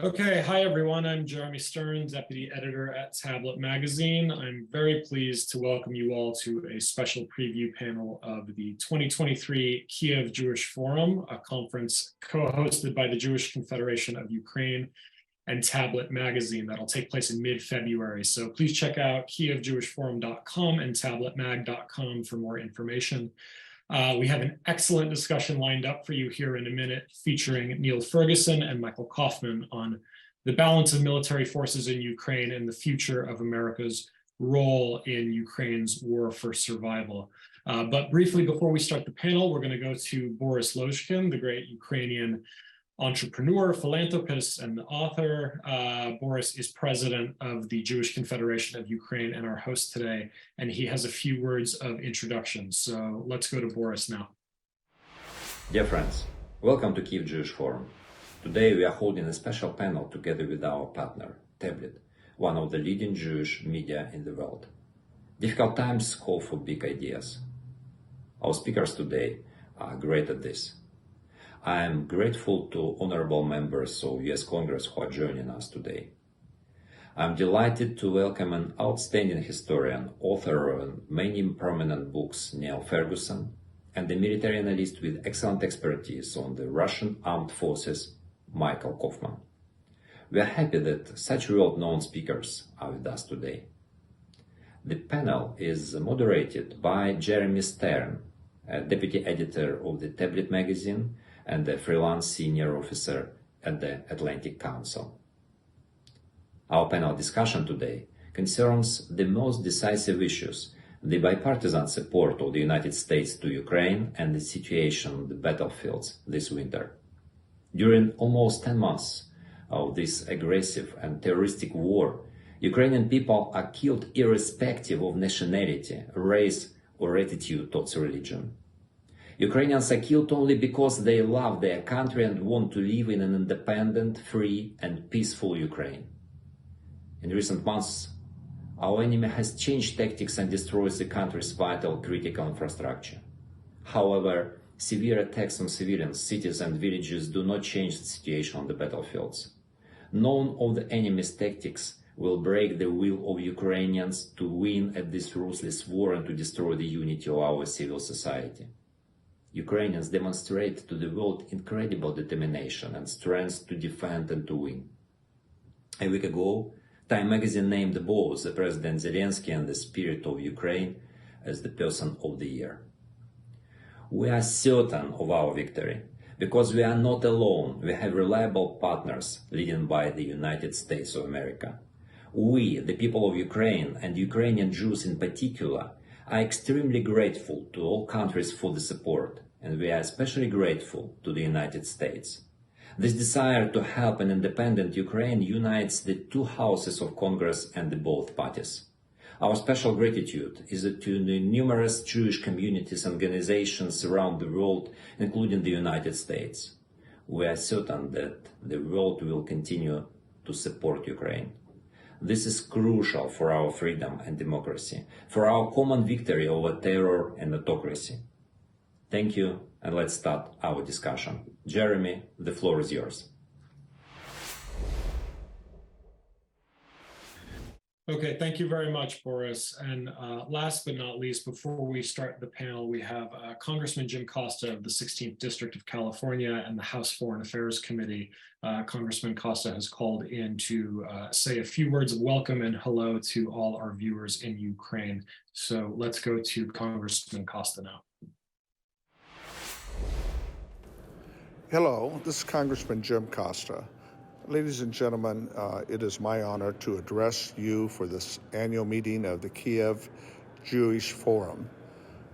Okay, hi everyone. I'm Jeremy Stern, Deputy Editor at Tablet Magazine. I'm very pleased to welcome you all to a special preview panel of the 2023 Kiev Jewish Forum, a conference co-hosted by the Jewish Confederation of Ukraine and Tablet Magazine that'll take place in mid-February. So please check out kievjewishforum.com and tabletmag.com for more information. We have an excellent discussion lined up for you here in a minute, featuring Neil Ferguson and Michael Kaufman on the balance of military forces in Ukraine and the future of America's role in Ukraine's war for survival. But briefly, before we start the panel, we're going to go to Boris Lozhkin, the great Ukrainian entrepreneur, philanthropist, and author. Boris is president of the Jewish Confederation of Ukraine and our host today, and he has a few words of introduction. So let's go to Boris now. Dear friends, welcome to Kiev Jewish Forum. Today we are holding a special panel together with our partner, Tablet, one of the leading Jewish media in the world. Difficult times call for big ideas. Our speakers today are great at this. I am grateful to honorable members of US Congress who are joining us today. I'm delighted to welcome an outstanding historian, author of many prominent books, Neil Ferguson, and a military analyst with excellent expertise on the Russian armed forces, Michael Kaufman. We are happy that such world-known speakers are with us today. The panel is moderated by Jeremy Stern, a deputy editor of the Tablet Magazine and a freelance senior officer at the Atlantic Council. Our panel discussion today concerns the most decisive issues: the bipartisan support of the United States to Ukraine and the situation on the battlefields this winter. During almost 10 months of this aggressive and terroristic war, Ukrainian people are killed irrespective of nationality, race, or attitude towards religion. Ukrainians are killed only because they love their country and want to live in an independent, free, and peaceful Ukraine. In recent months, our enemy has changed tactics and destroys the country's vital critical infrastructure. However, severe attacks on civilians, cities, and villages do not change the situation on the battlefields. None of the enemy's tactics will break the will of Ukrainians to win at this ruthless war and to destroy the unity of our civil society. Ukrainians demonstrate to the world incredible determination and strength to defend and to win. A week ago, Time magazine named both the President Zelensky and the Spirit of Ukraine as the Person of the Year. We are certain of our victory because we are not alone. We have reliable partners led by the United States of America. We, the people of Ukraine and Ukrainian Jews in particular, are extremely grateful to all countries for the support, and we are especially grateful to the United States. This desire to help an independent Ukraine unites the two houses of Congress and the both parties. Our special gratitude is to the numerous Jewish communities and organizations around the world, including the United States. We are certain that the world will continue to support Ukraine. This is crucial for our freedom and democracy, for our common victory over terror and autocracy. Thank you, and let's start our discussion. Jeremy, the floor is yours. Okay, thank you very much, Boris. And last but not least, before we start the panel, we have Congressman Jim Costa of the 16th District of California and the House Foreign Affairs Committee. Congressman Costa has called in to say a few words of welcome and hello to all our viewers in Ukraine. So let's go to Congressman Costa now. Hello, this is Congressman Jim Costa. Ladies and gentlemen, it is my honor to address you for this annual meeting of the Kiev Jewish Forum.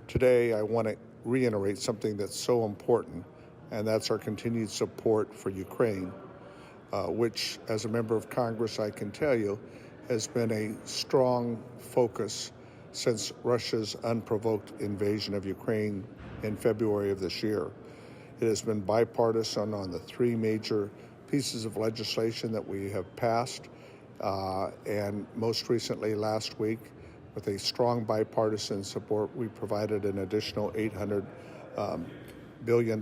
Today, I want to reiterate something that's so important, and that's our continued support for Ukraine, which, as a member of Congress, I can tell you, has been a strong focus since Russia's unprovoked invasion of Ukraine in February of this year. It has been bipartisan on the three major pieces of legislation that we have passed, and most recently last week, with a strong bipartisan support, we provided an additional $800 million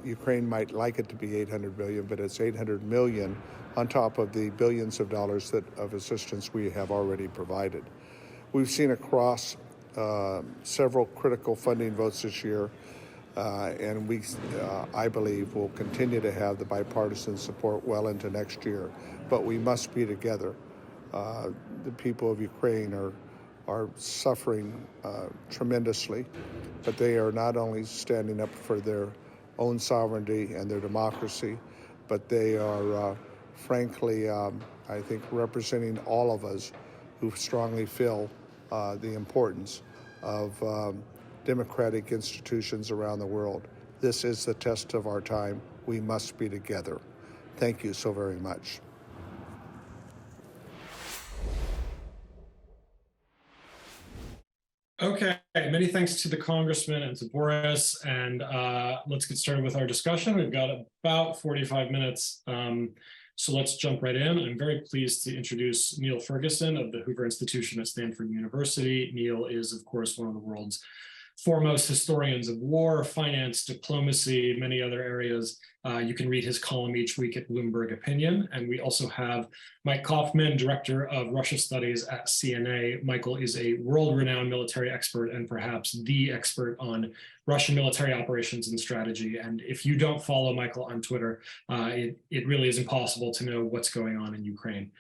Ukraine might like it to be 800 billion, but it's 800 million on top of the billions of dollars of assistance we have already provided. We've seen across several critical funding votes this year, and I believe, will continue to have the bipartisan support well into next year. But we must be together. The people of Ukraine are suffering tremendously, but they are not only standing up for their own sovereignty and their democracy, but they are, frankly, I think, representing all of us who strongly feel the importance of democratic institutions around the world. This is the test of our time. We must be together. Thank you so very much. Okay, many thanks to the Congressman and to Boris, and let's get started with our discussion. We've got about 45 minutes, so let's jump right in. I'm very pleased to introduce Neil Ferguson of the Hoover Institution at Stanford University. Neil is, of course, one of the world's foremost historians of war, finance, diplomacy, many other areas. You can read his column each week at Bloomberg Opinion. And we also have Mike Kaufman, Director of Russia Studies at CNA. Michael is a world-renowned military expert and perhaps the expert on Russian military operations and strategy. And if you don't follow Michael on Twitter, it really is impossible to know what's going on in Ukraine.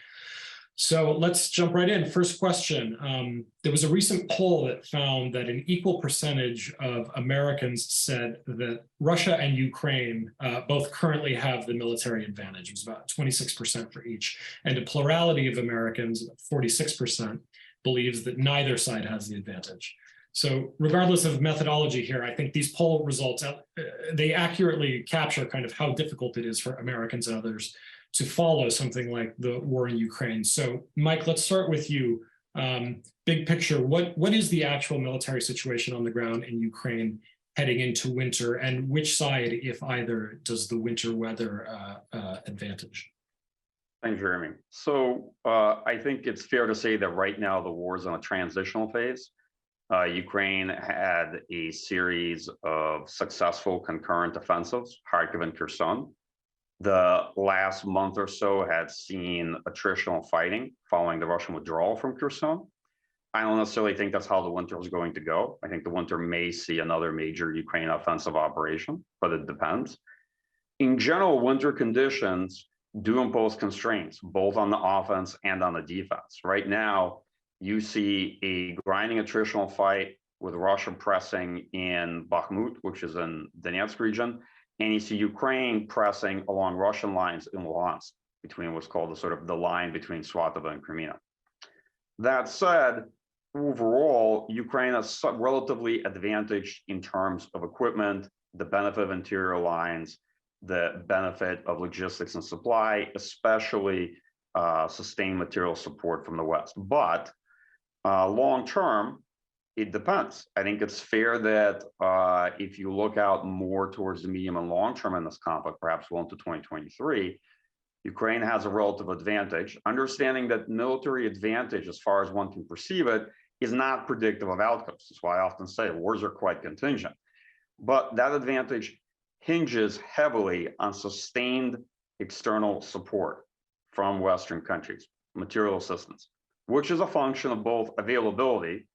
So let's jump right in. First question. There was a recent poll that found that an equal percentage of Americans said that Russia and Ukraine both currently have the military advantage. It was about 26% for each. And a plurality of Americans, 46%, believes that neither side has the advantage. So regardless of methodology here, I think these poll results, they accurately capture kind of how difficult it is for Americans and others to follow something like the war in Ukraine. So Mike, let's start with you. Big picture, what is the actual military situation on the ground in Ukraine heading into winter, and which side, if either, does the winter weather advantage? Thanks, Jeremy. So I think it's fair to say that right now the war is on a transitional phase. Ukraine had a series of successful concurrent offensives, Kharkiv and Kherson. The last month or so had seen attritional fighting following the Russian withdrawal from Kherson. I don't necessarily think that's how the winter is going to go. I think the winter may see another major Ukraine offensive operation, but it depends. In general, winter conditions do impose constraints, both on the offense and on the defense. Right now, you see a grinding attritional fight with Russia pressing in Bakhmut, which is in Donetsk region, and you see Ukraine pressing along Russian lines in Luhansk, between what's called the line between Swatovo and Crimea. That said, overall, Ukraine is relatively advantaged in terms of equipment, the benefit of interior lines, the benefit of logistics and supply, especially sustained material support from the West. But long term, it depends. I think it's fair that if you look out more towards the medium and long term in this conflict, perhaps well into 2023, Ukraine has a relative advantage. Understanding that military advantage, as far as one can perceive it, is not predictive of outcomes. That's why I often say wars are quite contingent. But that advantage hinges heavily on sustained external support from Western countries, material assistance, which is a function of both availability,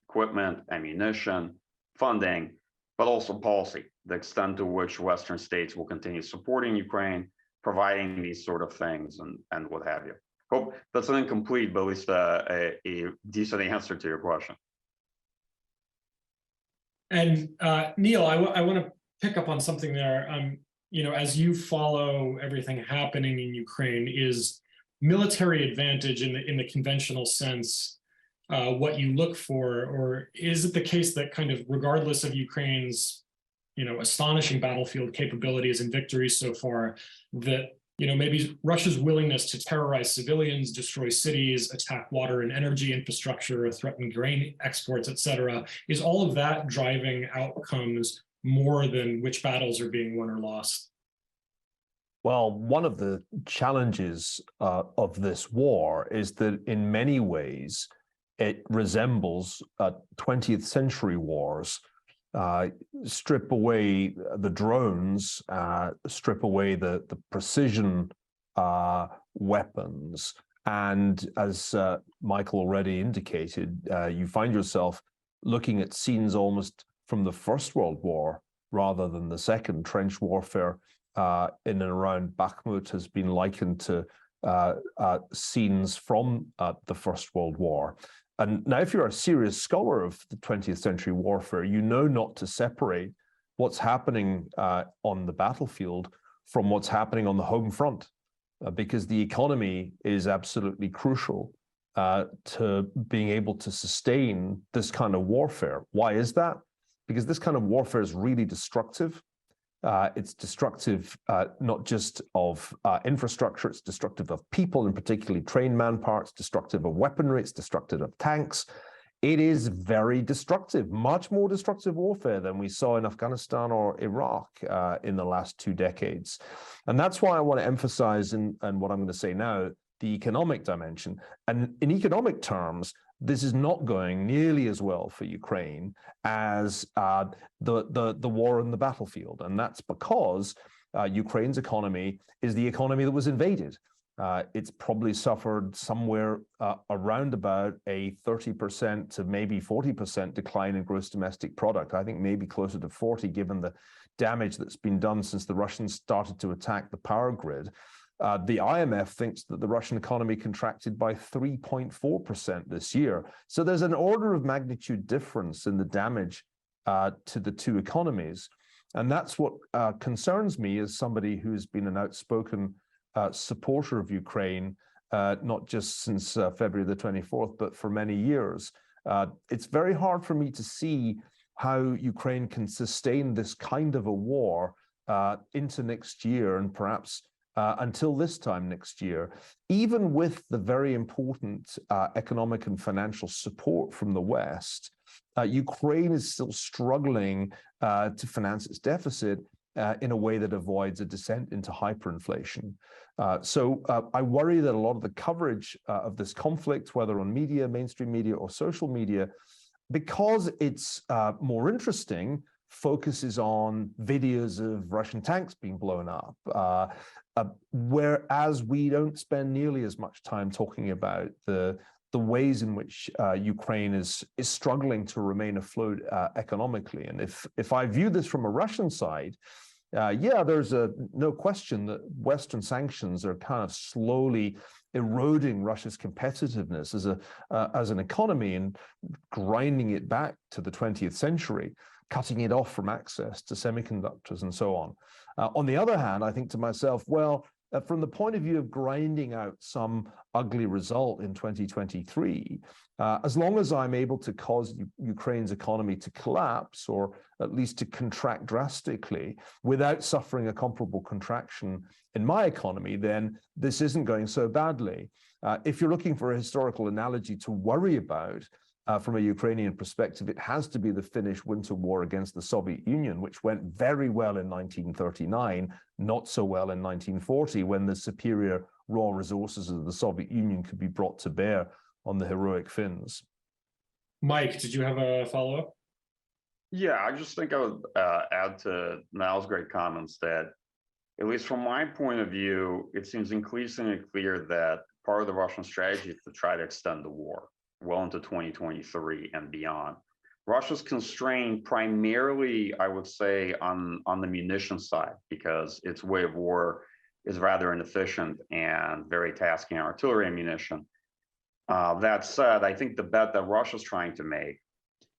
equipment, ammunition, funding, but also policy, the extent to which Western states will continue supporting Ukraine, providing these sort of things and what have you. Hope that's an incomplete, but at least a decent answer to your question. And Neil, I want to pick up on something there. As you follow everything happening in Ukraine, is military advantage in the conventional sense what you look for, or is it the case that kind of regardless of Ukraine's astonishing battlefield capabilities and victories so far, that maybe Russia's willingness to terrorize civilians, destroy cities, attack water and energy infrastructure, threaten grain exports, etc., is all of that driving outcomes more than which battles are being won or lost? Well, one of the challenges of this war is that in many ways it resembles 20th century wars strip away the drones, strip away the precision weapons, and as Michael already indicated, you find yourself looking at scenes almost from the First World War rather than the Second. Trench warfare in and around Bakhmut has been likened to scenes from the First World War. And now, if you're a serious scholar of the 20th century warfare, you know not to separate what's happening on the battlefield from what's happening on the home front, because the economy is absolutely crucial to being able to sustain this kind of warfare. Why is that? Because this kind of warfare is really destructive. It's destructive not just of infrastructure, it's destructive of people, and particularly trained man parts, destructive of weaponry, it's destructive of tanks. It is very destructive, much more destructive warfare than we saw in Afghanistan or Iraq in the last 2 decades. And that's why I want to emphasize in what I'm going to say now, the economic dimension. And in economic terms, this is not going nearly as well for Ukraine as the war on the battlefield. And that's because Ukraine's economy is the economy that was invaded. It's probably suffered somewhere around about a 30% to maybe 40% decline in gross domestic product. I think maybe closer to 40, given the damage that's been done since the Russians started to attack the power grid. The IMF thinks that the Russian economy contracted by 3.4% this year. So there's an order of magnitude difference in the damage to the two economies. And that's what concerns me as somebody who's been an outspoken supporter of Ukraine, not just since February the 24th, but for many years. It's very hard for me to see how Ukraine can sustain this kind of a war into next year and perhaps until this time next year, even with the very important economic and financial support from the West. Ukraine is still struggling to finance its deficit in a way that avoids a descent into hyperinflation. So I worry that a lot of the coverage of this conflict, whether on media, mainstream media, or social media, because it's more interesting, focuses on videos of Russian tanks being blown up, whereas we don't spend nearly as much time talking about the ways in which Ukraine is struggling to remain afloat economically. And if I view this from a Russian side, yeah, there's no question that Western sanctions are kind of slowly eroding Russia's competitiveness as an economy and grinding it back to the 20th century, cutting it off from access to semiconductors and so on. On the other hand, I think to myself, well, from the point of view of grinding out some ugly result in 2023, as long as I'm able to cause Ukraine's economy to collapse or at least to contract drastically without suffering a comparable contraction in my economy, then this isn't going so badly. If you're looking for a historical analogy to worry about, from a Ukrainian perspective, it has to be the Finnish Winter War against the Soviet Union, which went very well in 1939, not so well in 1940, when the superior raw resources of the Soviet Union could be brought to bear on the heroic Finns. Mike, did you have a follow-up? Yeah, I just think I would add to Niall's great comments that, at least from my point of view, it seems increasingly clear that part of the Russian strategy is to try to extend the war well into 2023 and beyond. Russia's constrained primarily, I would say, on the munition side, because its way of war is rather inefficient and very tasking on artillery ammunition. That said, I think the bet that Russia's trying to make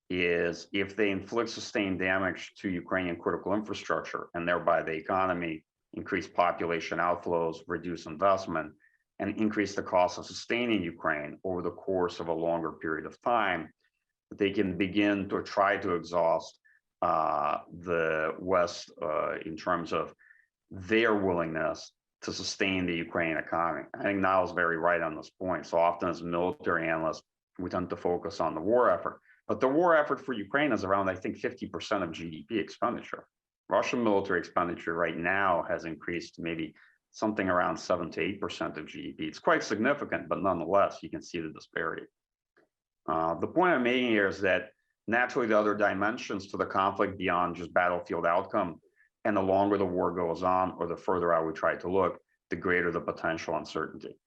is if they inflict sustained damage to Ukrainian critical infrastructure and thereby the economy, increase population outflows, reduce investment, and increase the cost of sustaining Ukraine over the course of a longer period of time, that they can begin to try to exhaust the West in terms of their willingness to sustain the Ukrainian economy. I think Niall's very right on this point. So often as military analysts, we tend to focus on the war effort. But the war effort for Ukraine is around, I think, 50% of GDP expenditure. Russian military expenditure right now has increased to maybe something around 7 to 8% of GDP. It's quite significant, but nonetheless, you can see the disparity. The point I'm making here is that naturally the other dimensions to the conflict beyond just battlefield outcome. And the longer the war goes on, or the further out we try to look, the greater the potential uncertainty.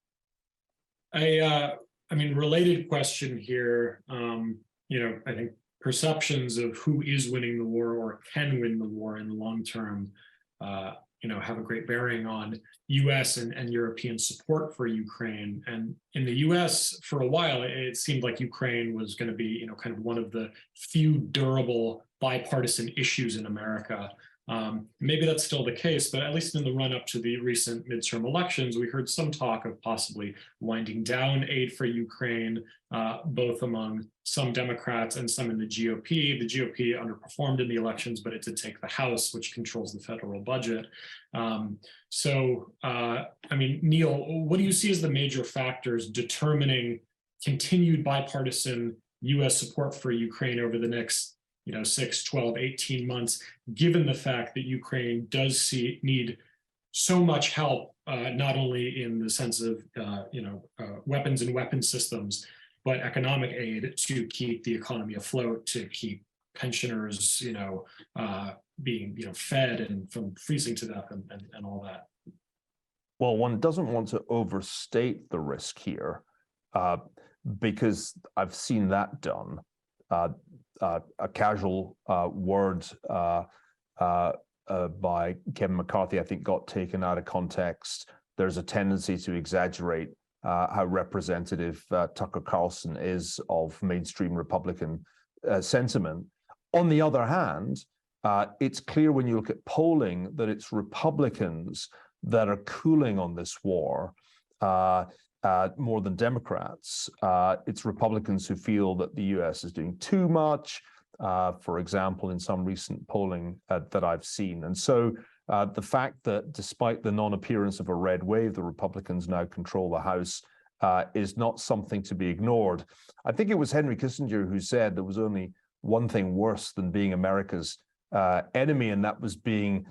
I mean, related question here. I think perceptions of who is winning the war or can win the war in the long term, have a great bearing on U.S. and European support for Ukraine. And in the U.S., for a while, it seemed like Ukraine was going to be, kind of one of the few durable bipartisan issues in America. Maybe that's still the case, but at least in the run-up to the recent midterm elections, we heard some talk of possibly winding down aid for Ukraine, both among some Democrats and some in the GOP. The GOP underperformed in the elections, but it did take the House, which controls the federal budget. Neil, what do you see as the major factors determining continued bipartisan U.S. support for Ukraine over the next 6, 12, 18 months, given the fact that Ukraine does need so much help, not only in the sense of, weapons and weapon systems, but economic aid to keep the economy afloat, to keep pensioners, being, fed and from freezing to death and all that? Well, one doesn't want to overstate the risk here, because I've seen that done. A casual word by Kevin McCarthy, I think, got taken out of context. There's a tendency to exaggerate how representative Tucker Carlson is of mainstream Republican sentiment. On the other hand, it's clear when you look at polling that it's Republicans that are cooling on this war more than Democrats. It's Republicans who feel that the U.S. is doing too much, for example, in some recent polling that I've seen. And so the fact that despite the non-appearance of a red wave, the Republicans now control the House is not something to be ignored. I think it was Henry Kissinger who said there was only one thing worse than being America's enemy, and that was being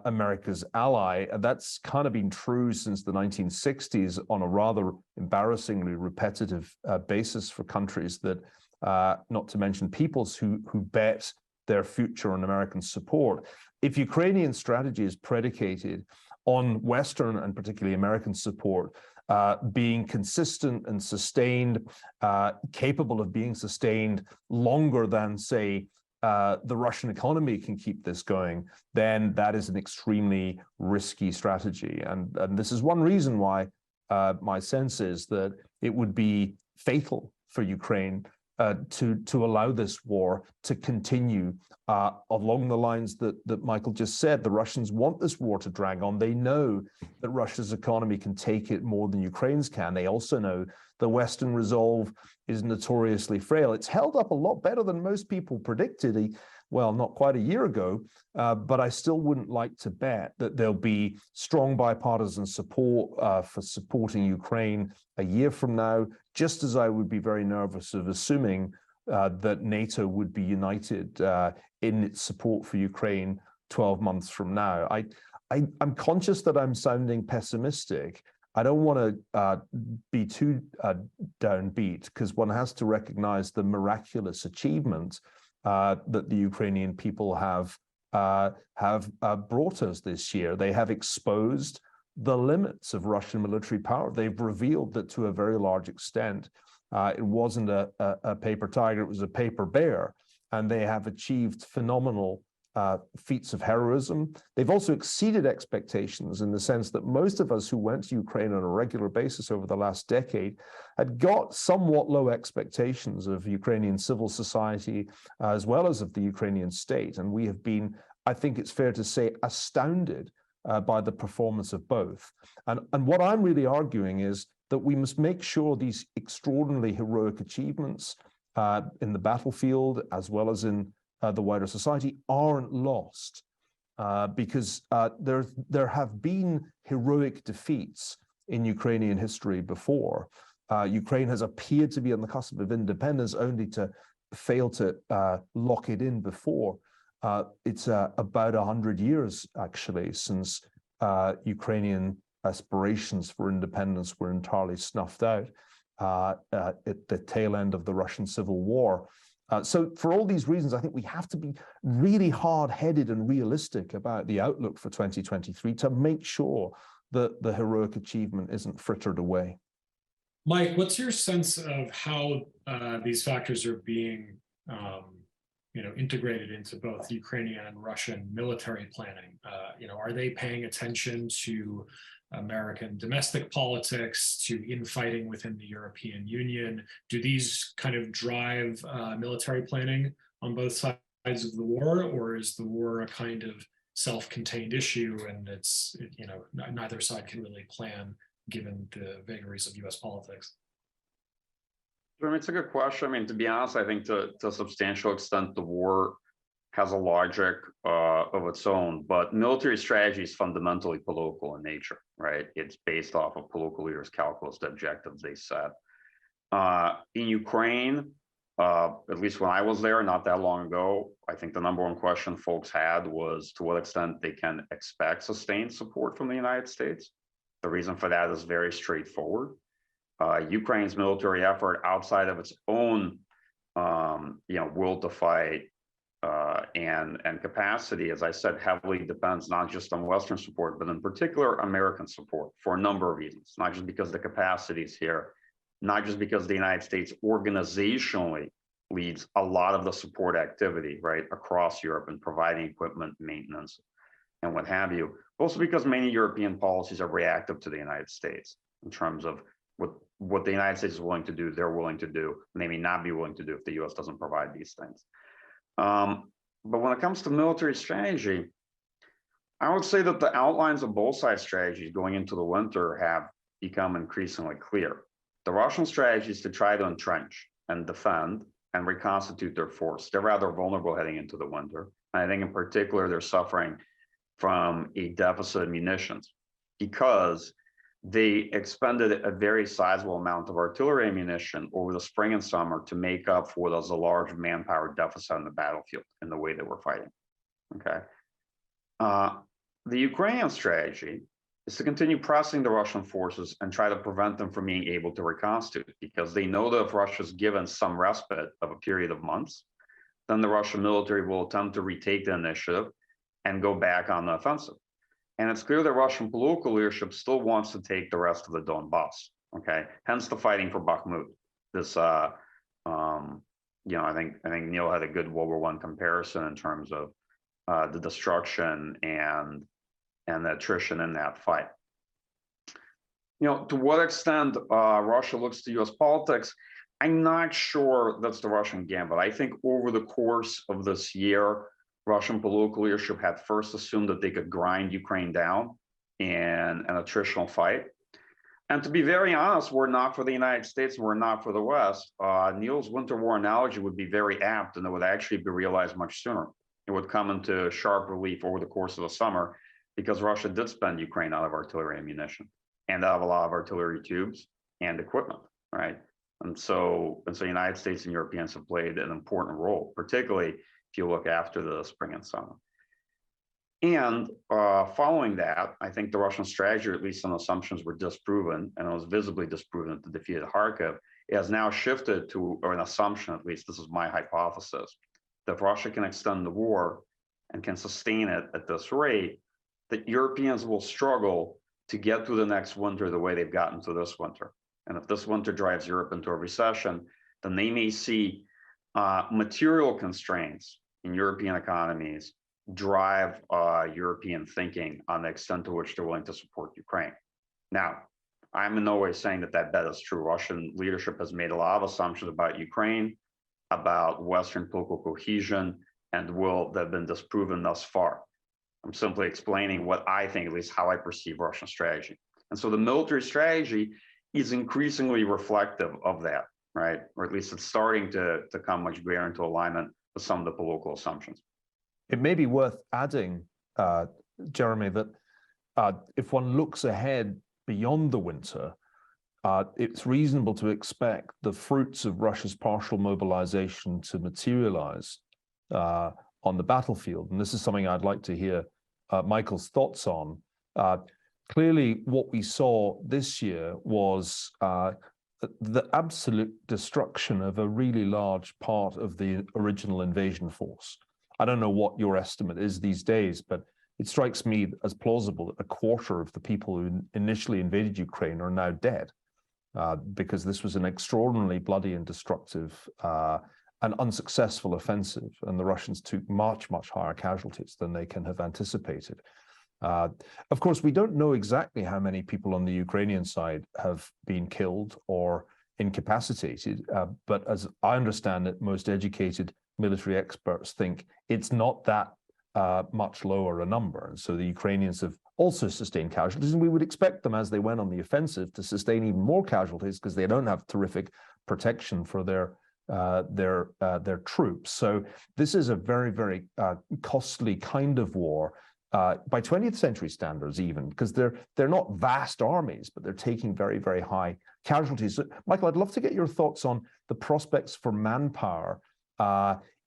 America's ally. And that's kind of been true since the 1960s on a rather embarrassingly repetitive basis for countries that, not to mention peoples who bet their future on American support. If Ukrainian strategy is predicated on Western and particularly American support being consistent and sustained, capable of being sustained longer than, say, the Russian economy can keep this going, then that is an extremely risky strategy. And this is one reason why my sense is that it would be fatal for Ukraine to allow this war to continue along the lines that Michael just said. The Russians want this war to drag on. They know that Russia's economy can take it more than Ukraine's can. They also know the Western resolve is notoriously frail. It's held up a lot better than most people predicted, well, not quite a year ago, but I still wouldn't like to bet that there'll be strong bipartisan support for supporting Ukraine a year from now, just as I would be very nervous of assuming that NATO would be united in its support for Ukraine 12 months from now. I'm conscious that I'm sounding pessimistic. I don't want to be too downbeat, because one has to recognize the miraculous achievement that the Ukrainian people have brought us this year. They have exposed the limits of Russian military power. They've revealed that to a very large extent, it wasn't a paper tiger, it was a paper bear, and they have achieved phenomenal feats of heroism. They've also exceeded expectations in the sense that most of us who went to Ukraine on a regular basis over the last decade had got somewhat low expectations of Ukrainian civil society as well as of the Ukrainian state. And we have been, I think it's fair to say, astounded by the performance of both. And what I'm really arguing is that we must make sure these extraordinarily heroic achievements in the battlefield as well as in the wider society aren't lost, because there have been heroic defeats in Ukrainian history before. Ukraine has appeared to be on the cusp of independence only to fail to lock it in before. It's about 100 years, actually, since Ukrainian aspirations for independence were entirely snuffed out at the tail end of the Russian Civil War. So for all these reasons, I think we have to be really hard-headed and realistic about the outlook for 2023 to make sure that the heroic achievement isn't frittered away. Mike, what's your sense of how these factors are being integrated into both Ukrainian and Russian military planning? Are they paying attention to American domestic politics, to infighting within the European Union? Do these kind of drive military planning on both sides of the war, or is the war a kind of self-contained issue and neither side can really plan given the vagaries of US politics? I mean, it's a good question. I mean, to be honest, I think to a substantial extent, the war has a logic of its own, but military strategy is fundamentally political in nature, right? It's based off of political leaders' calculus, the objectives they set. In Ukraine, at least when I was there not that long ago, I think the number one question folks had was to what extent they can expect sustained support from the United States. The reason for that is very straightforward. Ukraine's military effort outside of its own, will to fight and capacity, as I said, heavily depends not just on Western support, but in particular American support for a number of reasons. Not just because the capacity is here, not just because the United States organizationally leads a lot of the support activity, right, across Europe and providing equipment, maintenance, and what have you. Also because many European policies are reactive to the United States in terms of what the United States is willing to do, they're willing to do, and they may not be willing to do if the US doesn't provide these things. But when it comes to military strategy, I would say that the outlines of both sides' strategies going into the winter have become increasingly clear. The Russian strategy is to try to entrench and defend and reconstitute their force. They're rather vulnerable heading into the winter. And I think in particular, they're suffering from a deficit of munitions because they expended a very sizable amount of artillery ammunition over the spring and summer to make up for what was a large manpower deficit on the battlefield in the way they were fighting. Okay. The Ukrainian strategy is to continue pressing the Russian forces and try to prevent them from being able to reconstitute, because they know that if Russia's given some respite of a period of months, then the Russian military will attempt to retake the initiative and go back on the offensive. And it's clear that Russian political leadership still wants to take the rest of the Donbass. Okay, hence the fighting for Bakhmut. This, I think Neil had a good World War I comparison in terms of the destruction and the attrition in that fight. To what extent Russia looks to U.S. politics, I'm not sure that's the Russian gambit. I think over the course of this year, Russian political leadership had first assumed that they could grind Ukraine down in an attritional fight. And to be very honest, we're not for the United States and we're not for the West. Neil's winter war analogy would be very apt, and it would actually be realized much sooner. It would come into sharp relief over the course of the summer because Russia did spend Ukraine out of artillery ammunition and out of a lot of artillery tubes and equipment, right? And so the United States and Europeans have played an important role, particularly if you look after the spring and summer. And following that, I think the Russian strategy, or at least some assumptions, were disproven, and it was visibly disproven at the defeat of Kharkiv. It has now shifted to, or an assumption, at least this is my hypothesis, that if Russia can extend the war and can sustain it at this rate, that Europeans will struggle to get through the next winter the way they've gotten through this winter. And if this winter drives Europe into a recession, then they may see material constraints in European economies drive European thinking on the extent to which they're willing to support Ukraine. Now, I'm in no way saying that bet is true. Russian leadership has made a lot of assumptions about Ukraine, about Western political cohesion, and that have been disproven thus far. I'm simply explaining what I think, at least how I perceive Russian strategy. And so the military strategy is increasingly reflective of that, right? Or at least it's starting to come much greater into alignment with some of the political assumptions. It may be worth adding, Jeremy, that if one looks ahead beyond the winter, it's reasonable to expect the fruits of Russia's partial mobilization to materialize on the battlefield. And this is something I'd like to hear Michael's thoughts on. Clearly, what we saw this year was the absolute destruction of a really large part of the original invasion force. I don't know what your estimate is these days, but it strikes me as plausible that a quarter of the people who initially invaded Ukraine are now dead, because this was an extraordinarily bloody and destructive and unsuccessful offensive, and the Russians took much, much higher casualties than they can have anticipated. Of course, we don't know exactly how many people on the Ukrainian side have been killed or incapacitated, but as I understand it, most educated military experts think it's not that much lower a number. And so the Ukrainians have also sustained casualties, and we would expect them, as they went on the offensive, to sustain even more casualties because they don't have terrific protection for their troops. So this is a very, very costly kind of war. By 20th century standards even, because they're not vast armies, but they're taking very, very high casualties. So, Michael, I'd love to get your thoughts on the prospects for manpower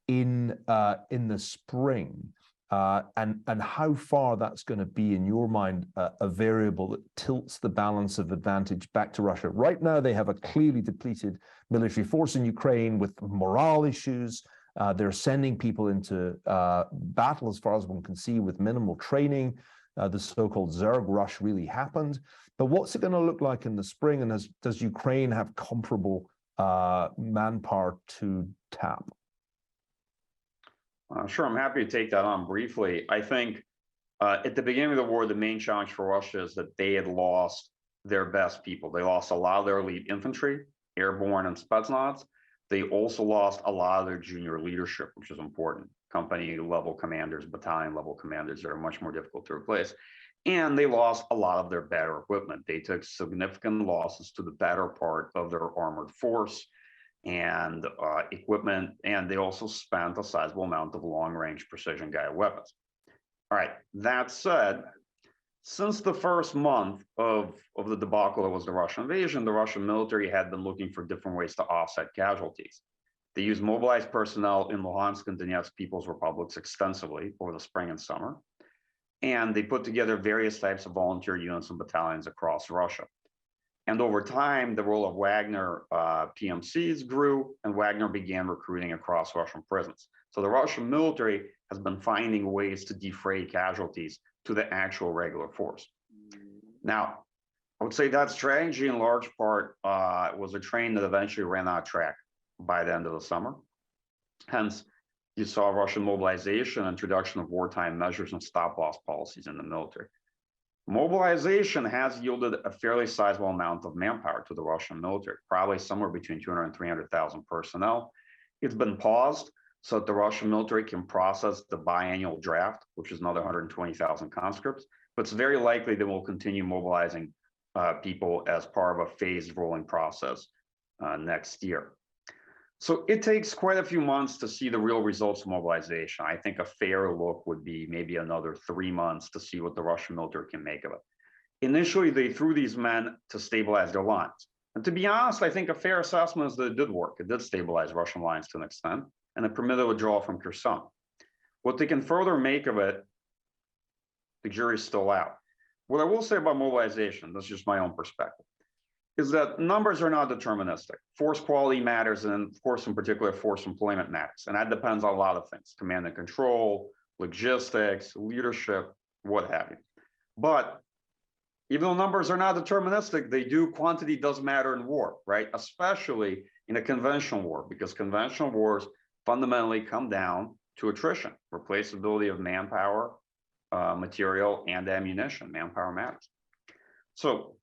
in the spring, and how far that's going to be, in your mind, a variable that tilts the balance of advantage back to Russia. Right now, they have a clearly depleted military force in Ukraine with morale issues. They're sending people into battle, as far as one can see, with minimal training. The so-called Zerg rush really happened. But what's it going to look like in the spring? And does Ukraine have comparable manpower to tap? Sure, I'm happy to take that on briefly. I think at the beginning of the war, the main challenge for Russia is that they had lost their best people. They lost a lot of their elite infantry, airborne and Spetsnaz. They also lost a lot of their junior leadership, which is important. Company level commanders, battalion level commanders that are much more difficult to replace. And they lost a lot of their better equipment. They took significant losses to the better part of their armored force and equipment, and they also spent a sizable amount of long-range precision-guided weapons. All right, that said, since the first month of the debacle that was the Russian invasion, the Russian military had been looking for different ways to offset casualties. They used mobilized personnel in Luhansk and Donetsk People's Republics extensively over the spring and summer, and they put together various types of volunteer units and battalions across Russia. And over time, the role of Wagner PMCs grew, and Wagner began recruiting across Russian prisons. So the Russian military has been finding ways to defray casualties to the actual regular force. Now, I would say that strategy in large part was a train that eventually ran out of track by the end of the summer. Hence, you saw Russian mobilization, introduction of wartime measures and stop-loss policies in the military. Mobilization has yielded a fairly sizable amount of manpower to the Russian military, probably somewhere between 200 and 300,000 personnel. It's been paused so that the Russian military can process the biannual draft, which is another 120,000 conscripts, but it's very likely they will continue mobilizing people as part of a phased rolling process next year. So it takes quite a few months to see the real results of mobilization. I think a fair look would be maybe another 3 months to see what the Russian military can make of it. Initially, they threw these men to stabilize their lines. And to be honest, I think a fair assessment is that it did work. It did stabilize Russian lines to an extent, and it permitted withdrawal from Kherson. What they can further make of it, the jury's still out. What I will say about mobilization, this is just my own perspective, is that numbers are not deterministic. Force quality matters, and of course, in particular, force employment matters. And that depends on a lot of things: command and control, logistics, leadership, what have you. But even though numbers are not deterministic, quantity does matter in war, right? Especially in a conventional war, because conventional wars fundamentally come down to attrition, replaceability of manpower, material, and ammunition. Manpower matters. So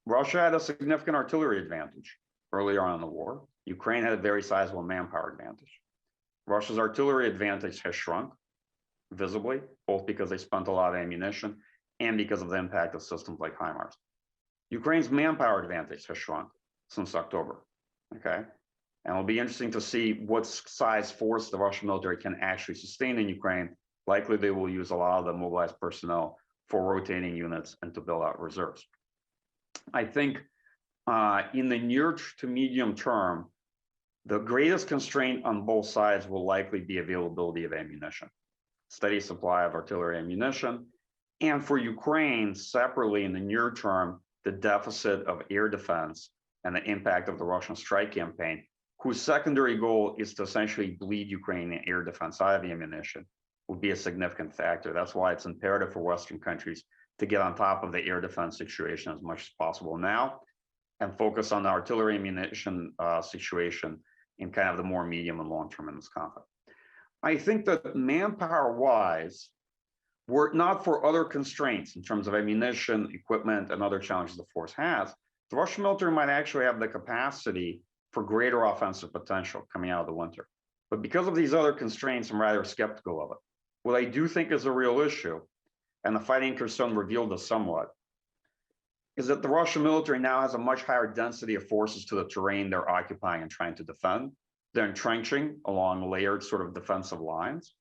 Russia had a significant artillery advantage earlier on in the war. Ukraine had a very sizable manpower advantage. Russia's artillery advantage has shrunk visibly, both because they spent a lot of ammunition and because of the impact of systems like HIMARS. Ukraine's manpower advantage has shrunk since October, okay? And it'll be interesting to see what size force the Russian military can actually sustain in Ukraine. Likely they will use a lot of the mobilized personnel for rotating units and to build out reserves. I think in the near to medium term, the greatest constraint on both sides will likely be availability of ammunition, steady supply of artillery ammunition, and for Ukraine, separately in the near term, the deficit of air defense and the impact of the Russian strike campaign, whose secondary goal is to essentially bleed Ukrainian air defense out of ammunition, will be a significant factor. That's why it's imperative for Western countries to get on top of the air defense situation as much as possible now and focus on the artillery ammunition situation in kind of the more medium and long term in this conflict. I think that manpower-wise, were it not for other constraints in terms of ammunition, equipment, and other challenges the force has, the Russian military might actually have the capacity for greater offensive potential coming out of the winter. But because of these other constraints, I'm rather skeptical of it. What I do think is a real issue, and the fighting Kherson revealed this somewhat, is that the Russian military now has a much higher density of forces to the terrain they're occupying and trying to defend. They're entrenching along layered sort of defensive lines.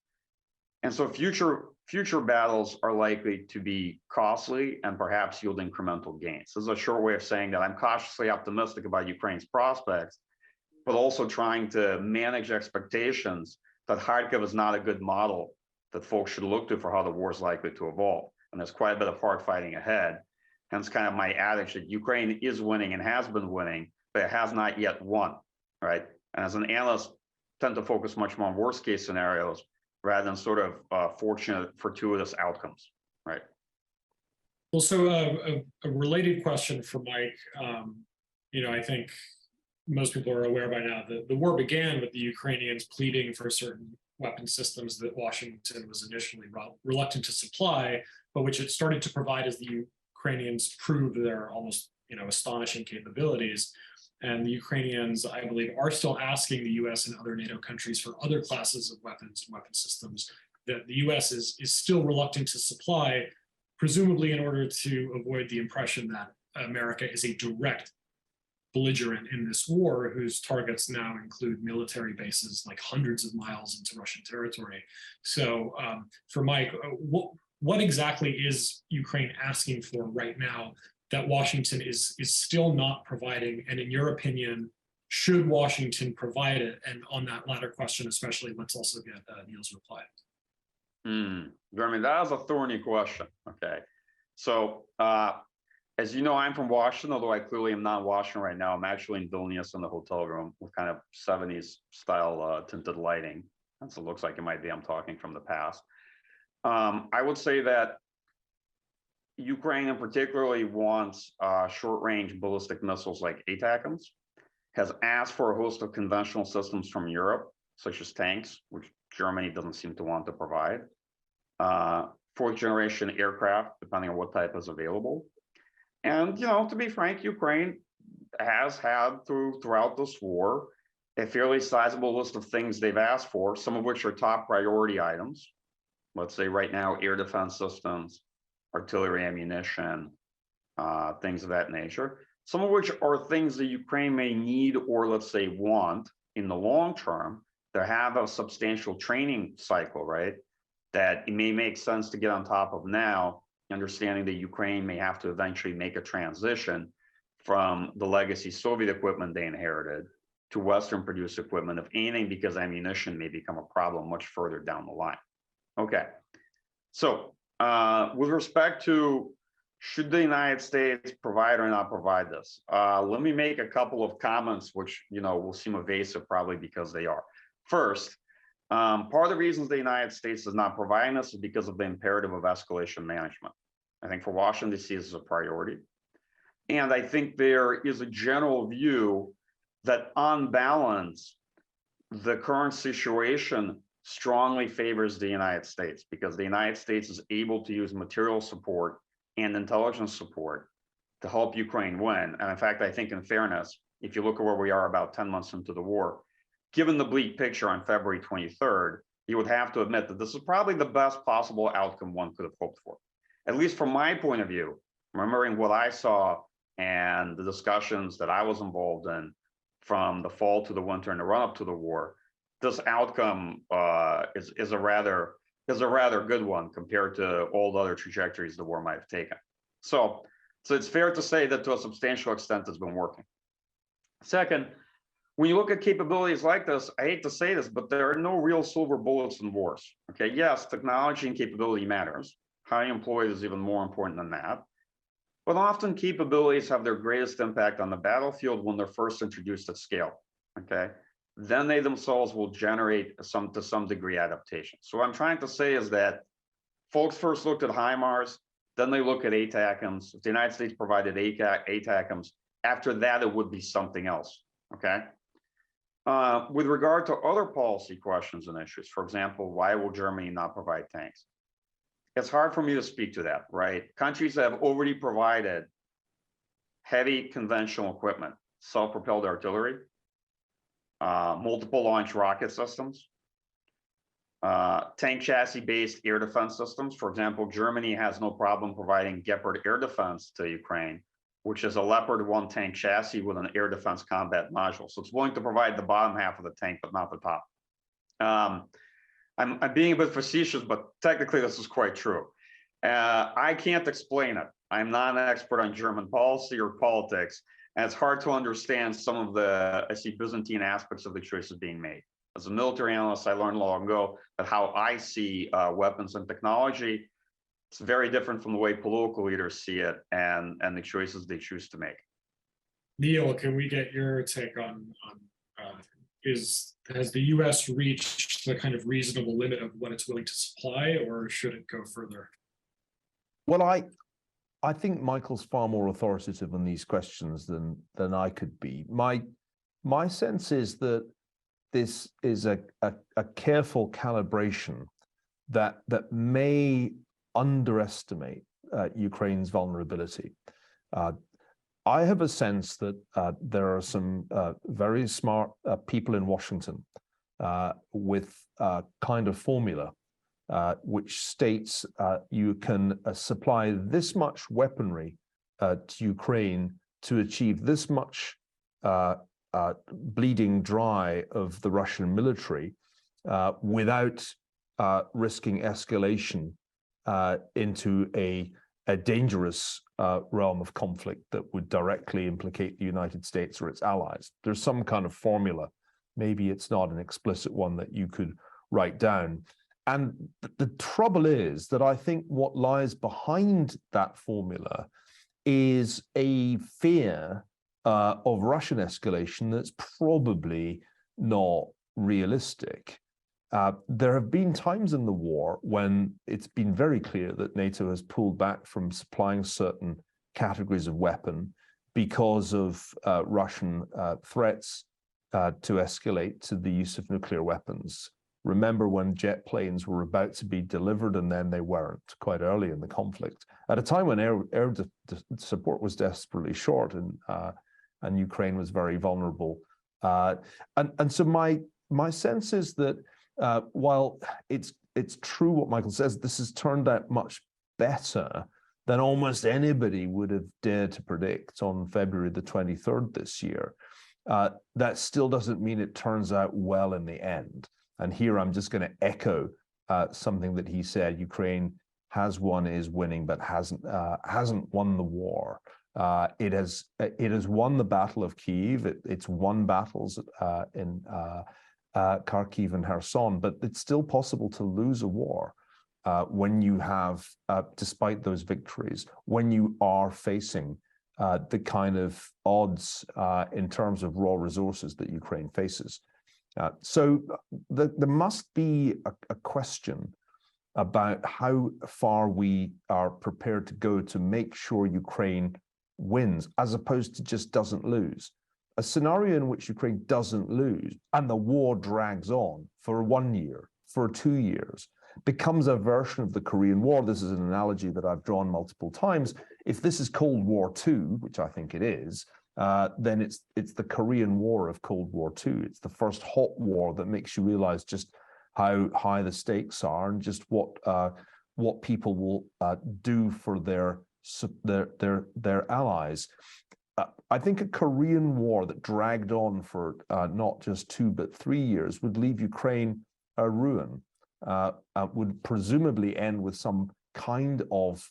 And so future battles are likely to be costly and perhaps yield incremental gains. This is a short way of saying that I'm cautiously optimistic about Ukraine's prospects, but also trying to manage expectations that Kharkiv is not a good model that folks should look to for how the war is likely to evolve. And there's quite a bit of hard fighting ahead. Hence kind of my adage that Ukraine is winning and has been winning, but it has not yet won, right? And as an analyst, I tend to focus much more on worst case scenarios rather than sort of fortunate, fortuitous outcomes, right? Also, a related question for Mike. I think most people are aware by now that the war began with the Ukrainians pleading for certain weapon systems that Washington was initially reluctant to supply, but which it started to provide as the Ukrainians proved their almost astonishing capabilities. And the Ukrainians, I believe, are still asking the US and other NATO countries for other classes of weapons and weapon systems that the US is still reluctant to supply, presumably in order to avoid the impression that America is a direct belligerent in this war, whose targets now include military bases like hundreds of miles into Russian territory. So for Mike, what exactly is Ukraine asking for right now that Washington is still not providing? And in your opinion, should Washington provide it? And on that latter question, especially, let's also get Neil's reply. Jeremy, that is a thorny question. Okay. So, as you know, I'm from Washington, although I clearly am not in Washington right now. I'm actually in Vilnius in the hotel room with kind of 70s style tinted lighting. And so it looks like it might be I'm talking from the past. I would say that Ukraine in particularly wants short-range ballistic missiles like ATACMS, has asked for a host of conventional systems from Europe, such as tanks, which Germany doesn't seem to want to provide, fourth-generation aircraft, depending on what type is available. And, to be frank, Ukraine has had throughout this war a fairly sizable list of things they've asked for, some of which are top priority items. Let's say right now, air defense systems, artillery ammunition, things of that nature, some of which are things that Ukraine may need or let's say want in the long term to have a substantial training cycle, right? That it may make sense to get on top of now, understanding that Ukraine may have to eventually make a transition from the legacy Soviet equipment they inherited to Western produced equipment, if anything, because ammunition may become a problem much further down the line. Okay, so with respect to should the United States provide or not provide this, let me make a couple of comments which will seem evasive probably because they are. First, part of the reasons the United States is not providing this is because of the imperative of escalation management. I think for Washington, DC, this is a priority. And I think there is a general view that on balance, the current situation strongly favors the United States because the United States is able to use material support and intelligence support to help Ukraine win. And in fact, I think in fairness, if you look at where we are about 10 months into the war, given the bleak picture on February 23rd, you would have to admit that this is probably the best possible outcome one could have hoped for. At least from my point of view, remembering what I saw and the discussions that I was involved in from the fall to the winter and the run up to the war, this outcome is a rather good one compared to all the other trajectories the war might have taken. So it's fair to say that to a substantial extent it's been working. Second, when you look at capabilities like this, I hate to say this, but there are no real silver bullets in wars. Okay, yes, technology and capability matters. How you employ it is even more important than that. But often capabilities have their greatest impact on the battlefield when they're first introduced at scale, okay? Then they themselves will generate to some degree adaptation. So what I'm trying to say is that folks first looked at HIMARS, then they look at ATACMS. If the United States provided ATACMS, after that, it would be something else, okay? With regard to other policy questions and issues, for example, why will Germany not provide tanks? It's hard for me to speak to that, right? Countries that have already provided heavy conventional equipment, self-propelled artillery, multiple launch rocket systems, tank chassis-based air defense systems. For example, Germany has no problem providing Gepard air defense to Ukraine, which is a Leopard 1 tank chassis with an air defense combat module. So it's willing to provide the bottom half of the tank, but not the top. I'm being a bit facetious, but technically this is quite true. I can't explain it. I'm not an expert on German policy or politics, and it's hard to understand some of the, I see, Byzantine aspects of the choices being made. As a military analyst, I learned long ago that how I see weapons and technology, it's very different from the way political leaders see it and the choices they choose to make. Neil, can we get your take on has the U.S. reached the kind of reasonable limit of what it's willing to supply, or should it go further? Well, I think Michael's far more authoritative on these questions than I could be. My sense is that this is a careful calibration that may underestimate Ukraine's vulnerability. I have a sense that there are some very smart people in Washington with a kind of formula which states you can supply this much weaponry to Ukraine to achieve this much bleeding dry of the Russian military without risking escalation into a dangerous realm of conflict that would directly implicate the United States or its allies. There's some kind of formula. Maybe it's not an explicit one that you could write down. And the trouble is that I think what lies behind that formula is a fear of Russian escalation that's probably not realistic. There have been times in the war when it's been very clear that NATO has pulled back from supplying certain categories of weapon because of Russian threats to escalate to the use of nuclear weapons. Remember when jet planes were about to be delivered and then they weren't, quite early in the conflict, at a time when air support was desperately short and Ukraine was very vulnerable. And so my sense is that while it's true what Michael says, this has turned out much better than almost anybody would have dared to predict on February the 23rd this year. That still doesn't mean it turns out well in the end. And here I'm just going to echo something that he said: Ukraine has won, is winning, but hasn't won the war. It has won the Battle of Kyiv. It's won battles in Kharkiv and Kherson, but it's still possible to lose a war when you have, despite those victories, when you are facing the kind of odds in terms of raw resources that Ukraine faces. So there must be a question about how far we are prepared to go to make sure Ukraine wins, as opposed to just doesn't lose. A scenario in which Ukraine doesn't lose and the war drags on for 1 year, for 2 years, becomes a version of the Korean War. This is an analogy that I've drawn multiple times. If this is Cold War II, which I think it is, then it's the Korean War of Cold War II. It's the first hot war that makes you realize just how high the stakes are and just what people will do for their allies. I think a Korean War that dragged on for not just 2 but 3 years would leave Ukraine a ruin. Would presumably end with some kind of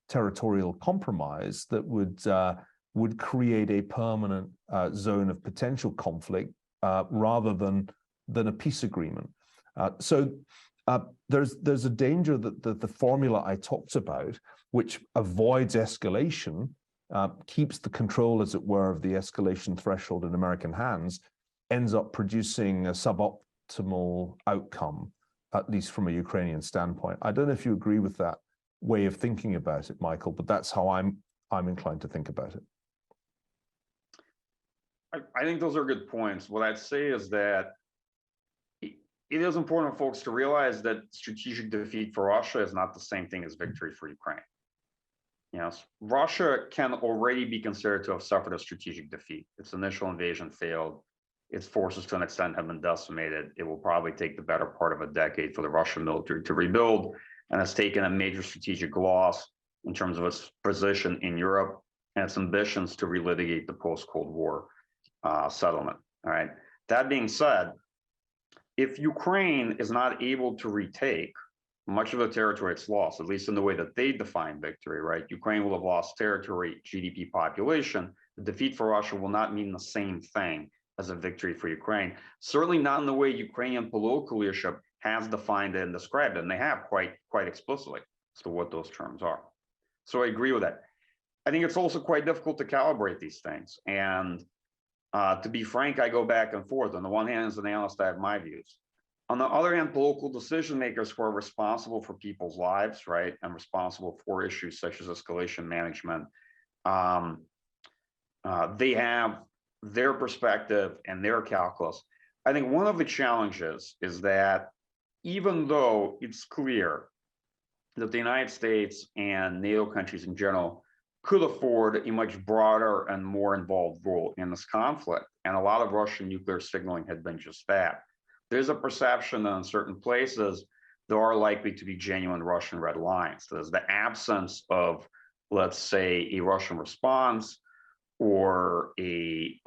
territorial compromise that would create a permanent zone of potential conflict rather than a peace agreement. So there's a danger that the formula I talked about which avoids escalation, keeps the control, as it were, of the escalation threshold in American hands, ends up producing a suboptimal outcome, at least from a Ukrainian standpoint. I don't know if you agree with that way of thinking about it, Michael, but that's how I'm inclined to think about it. I think those are good points. What I'd say is that it is important for folks to realize that strategic defeat for Russia is not the same thing as victory for Ukraine. Yes, Russia can already be considered to have suffered a strategic defeat. Its initial invasion failed. Its forces, to an extent, have been decimated. It will probably take the better part of a decade for the Russian military to rebuild, and has taken a major strategic loss in terms of its position in Europe and its ambitions to relitigate the post-Cold War settlement. All right. That being said, if Ukraine is not able to retake much of the territory it's lost, at least in the way that they define victory, right? Ukraine will have lost territory, GDP, population. The defeat for Russia will not mean the same thing as a victory for Ukraine. Certainly not in the way Ukrainian political leadership has defined it and described it, and they have quite explicitly as to what those terms are. So I agree with that. I think it's also quite difficult to calibrate these things. And to be frank, I go back and forth. On the one hand, as an analyst, I have my views. On the other hand, political decision makers who are responsible for people's lives, right, and responsible for issues such as escalation management, they have their perspective and their calculus. I think one of the challenges is that even though it's clear that the United States and NATO countries in general could afford a much broader and more involved role in this conflict, and a lot of Russian nuclear signaling had been just that, there's a perception that in certain places there are likely to be genuine Russian red lines. There's the absence of, let's say, a Russian response or a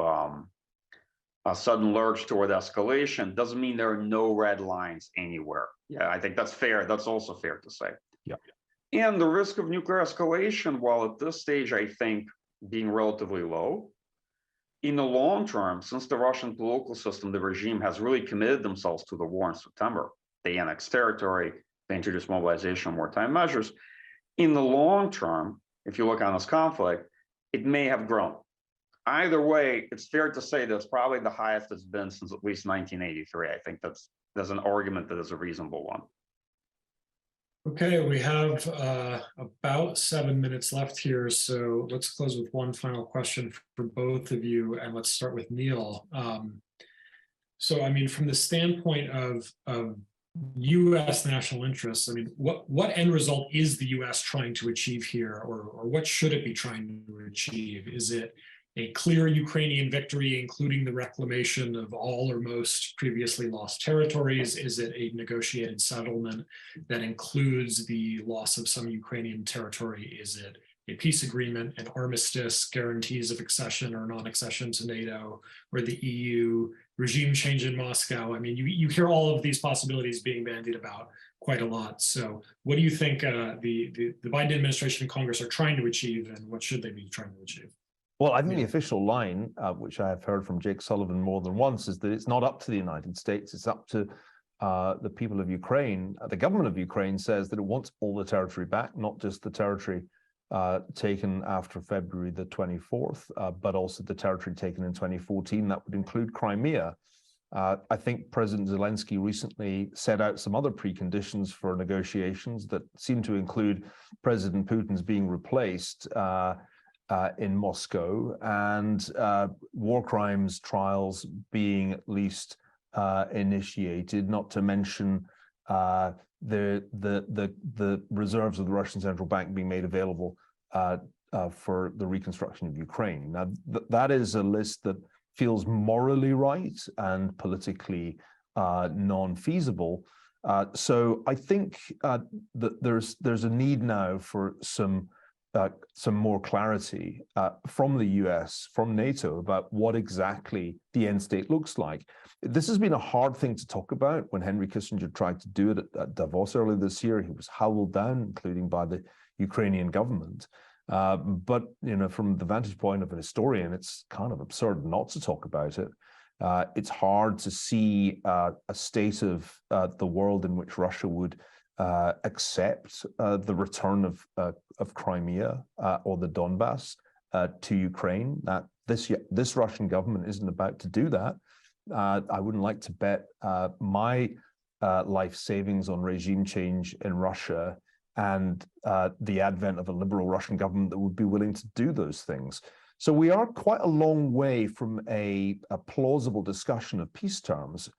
sudden lurch toward escalation doesn't mean there are no red lines anywhere. Yeah, I think that's fair. That's also fair to say. Yeah. And the risk of nuclear escalation, while at this stage, I think, being relatively low, in the long term, since the Russian political system, the regime has really committed themselves to the war in September. They annexed territory, they introduced mobilization and wartime measures. In the long term, if you look on this conflict, it may have grown. Either way, it's fair to say that it's probably the highest it's been since at least 1983. I think there's an argument that is a reasonable one. Okay, we have about 7 minutes left here, so let's close with one final question for both of you, and let's start with Neil. So, I mean, from the standpoint of U.S. national interests, I mean, what end result is the U.S. trying to achieve here, or what should it be trying to achieve? Is it a clear Ukrainian victory, including the reclamation of all or most previously lost territories? Is it a negotiated settlement that includes the loss of some Ukrainian territory? Is it a peace agreement, an armistice, guarantees of accession or non-accession to NATO or the EU, regime change in Moscow? I mean, you hear all of these possibilities being bandied about quite a lot. So what do you think the Biden administration and Congress are trying to achieve, and what should they be trying to achieve? Well, I think the official line, which I have heard from Jake Sullivan more than once, is that it's not up to the United States, it's up to the people of Ukraine. The government of Ukraine says that it wants all the territory back, not just the territory taken after February the 24th, but also the territory taken in 2014. That would include Crimea. I think President Zelensky recently set out some other preconditions for negotiations that seem to include President Putin's being replaced in Moscow, and war crimes trials being at least initiated, not to mention the reserves of the Russian Central Bank being made available for the reconstruction of Ukraine. Now, that is a list that feels morally right and politically non-feasible. So I think that there's a need now for some more clarity from the US, from NATO, about what exactly the end state looks like. This has been a hard thing to talk about. When Henry Kissinger tried to do it at Davos earlier this year, he was howled down, including by the Ukrainian government. But from the vantage point of a historian, it's kind of absurd not to talk about it. It's hard to see a state of the world in which Russia would accept the return of Crimea or the Donbass to Ukraine. That this Russian government isn't about to do that. I wouldn't like to bet my life savings on regime change in Russia and the advent of a liberal Russian government that would be willing to do those things. So we are quite a long way from a plausible discussion of peace terms.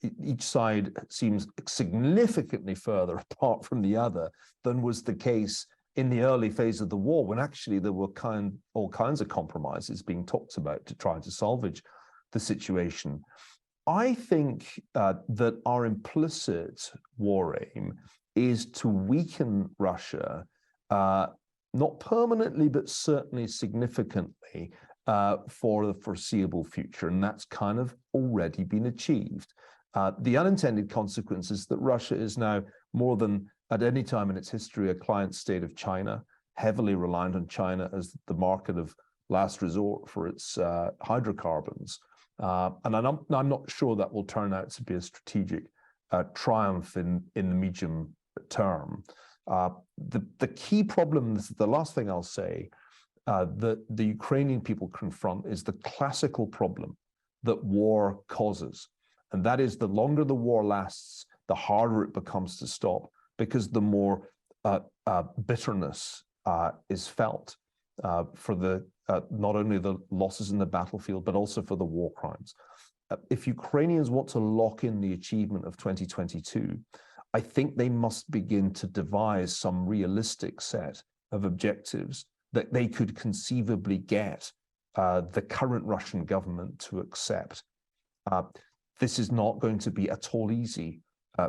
Each side seems significantly further apart from the other than was the case in the early phase of the war, when actually there were all kinds of compromises being talked about to try to salvage the situation. I think that our implicit war aim is to weaken Russia, not permanently, but certainly significantly for the foreseeable future. And that's kind of already been achieved. The unintended consequence is that Russia is now more than at any time in its history a client state of China, heavily reliant on China as the market of last resort for its hydrocarbons. And I'm not sure that will turn out to be a strategic triumph in the medium term. The key problem, the last thing I'll say, that the Ukrainian people confront is the classical problem that war causes. And that is, the longer the war lasts, the harder it becomes to stop, because the more bitterness is felt for not only the losses in the battlefield, but also for the war crimes. If Ukrainians want to lock in the achievement of 2022, I think they must begin to devise some realistic set of objectives that they could conceivably get the current Russian government to accept. This is not going to be at all easy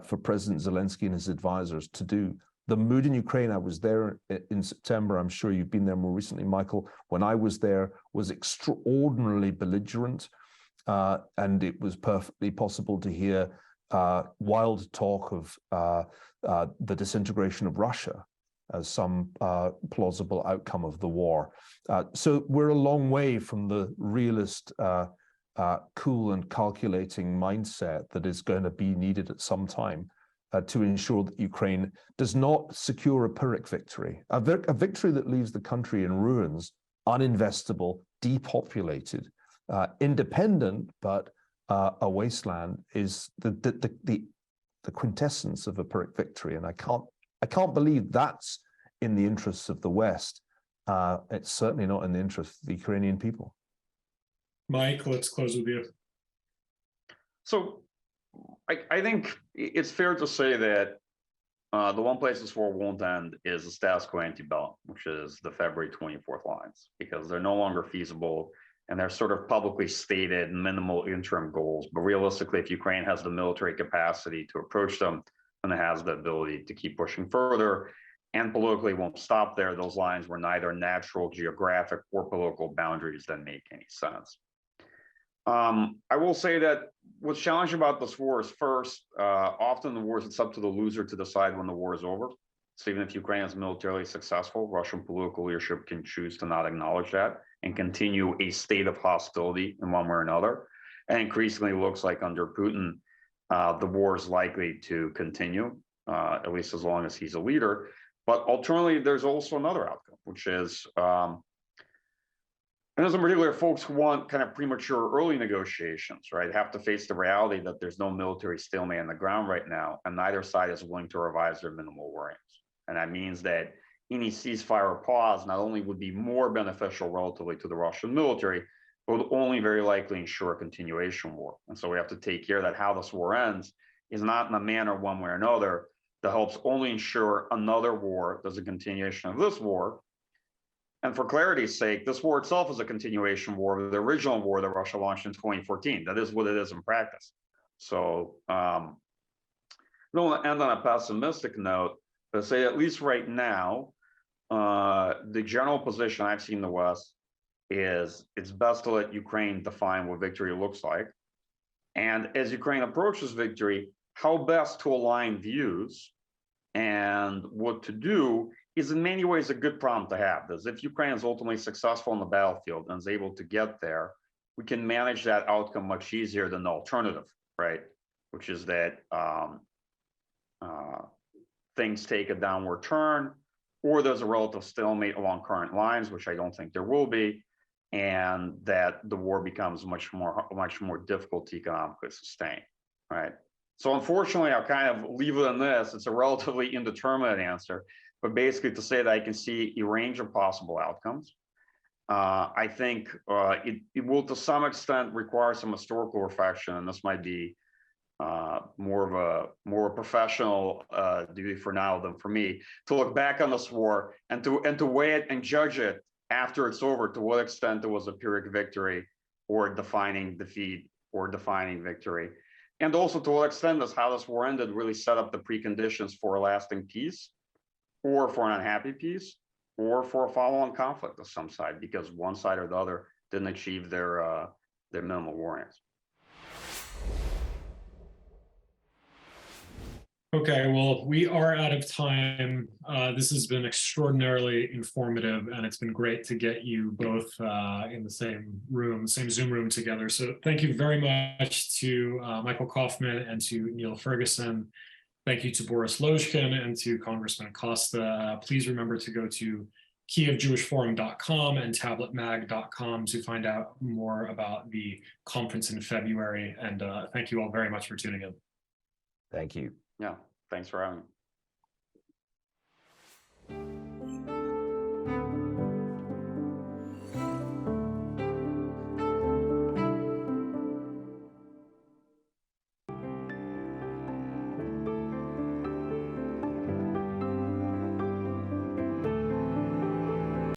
for President Zelensky and his advisors to do. The mood in Ukraine, I was there in September, I'm sure you've been there more recently, Michael, when I was there, was extraordinarily belligerent, and it was perfectly possible to hear wild talk of the disintegration of Russia as some plausible outcome of the war. So we're a long way from the realist, cool and calculating mindset that is going to be needed at some time to ensure that Ukraine does not secure a Pyrrhic victory, a victory that leaves the country in ruins, uninvestable, depopulated, independent, but a wasteland is the quintessence of a Pyrrhic victory. And I can't believe that's in the interests of the West. It's certainly not in the interest of the Ukrainian people. Mike, let's close with you. So I think it's fair to say that the one place this war won't end is the status quo antebellum, which is the February 24th lines, because they're no longer feasible and they're sort of publicly stated minimal interim goals. But realistically, if Ukraine has the military capacity to approach them, then it has the ability to keep pushing further, and politically won't stop there. Those lines were neither natural, geographic, or political boundaries that make any sense. I will say that what's challenging about this war is, first, often the wars, it's up to the loser to decide when the war is over. So even if Ukraine is militarily successful, Russian political leadership can choose to not acknowledge that and continue a state of hostility in one way or another. And increasingly looks like under Putin, the war is likely to continue, at least as long as he's a leader. But alternatively, there's also another outcome, which is, and there's in particular folks who want kind of premature early negotiations, right, have to face the reality that there's no military stalemate on the ground right now, and neither side is willing to revise their minimal war aims. And that means that any ceasefire or pause not only would be more beneficial relatively to the Russian military, but would only very likely ensure a continuation war. And so we have to take care that how this war ends is not in a manner one way or another that helps only ensure another war. There's a continuation of this war. And for clarity's sake, this war itself is a continuation war of the original war that Russia launched in 2014. That is what it is in practice. So I don't want to end on a pessimistic note, but say at least right now, the general position I've seen in the West is it's best to let Ukraine define what victory looks like. And as Ukraine approaches victory, how best to align views and what to do is in many ways a good problem to have. Because if Ukraine is ultimately successful on the battlefield and is able to get there, we can manage that outcome much easier than the alternative, right? Which is that things take a downward turn, or there's a relative stalemate along current lines, which I don't think there will be, and that the war becomes much more difficult to economically sustain, right? So unfortunately, I'll kind of leave it on this. It's a relatively indeterminate answer, but basically to say that I can see a range of possible outcomes. I think it will to some extent require some historical reflection, and this might be more professional duty for now than for me, to look back on this war and to weigh it and judge it after it's over, to what extent it was a Pyrrhic victory or defining defeat or defining victory. And also to what extent does how this war ended really set up the preconditions for a lasting peace, or for an unhappy peace, or for a follow-on conflict of some side, because one side or the other didn't achieve their minimal war aims. Okay, well, we are out of time. This has been extraordinarily informative, and it's been great to get you both in the same room, same Zoom room together. So thank you very much to Michael Kaufman and to Neil Ferguson. Thank you to Boris Lozhkin and to Congressman Acosta. Please remember to go to KJF-2022 and tabletmag.com to find out more about the conference in February. And thank you all very much for tuning in. Thank you. Yeah, thanks for having me.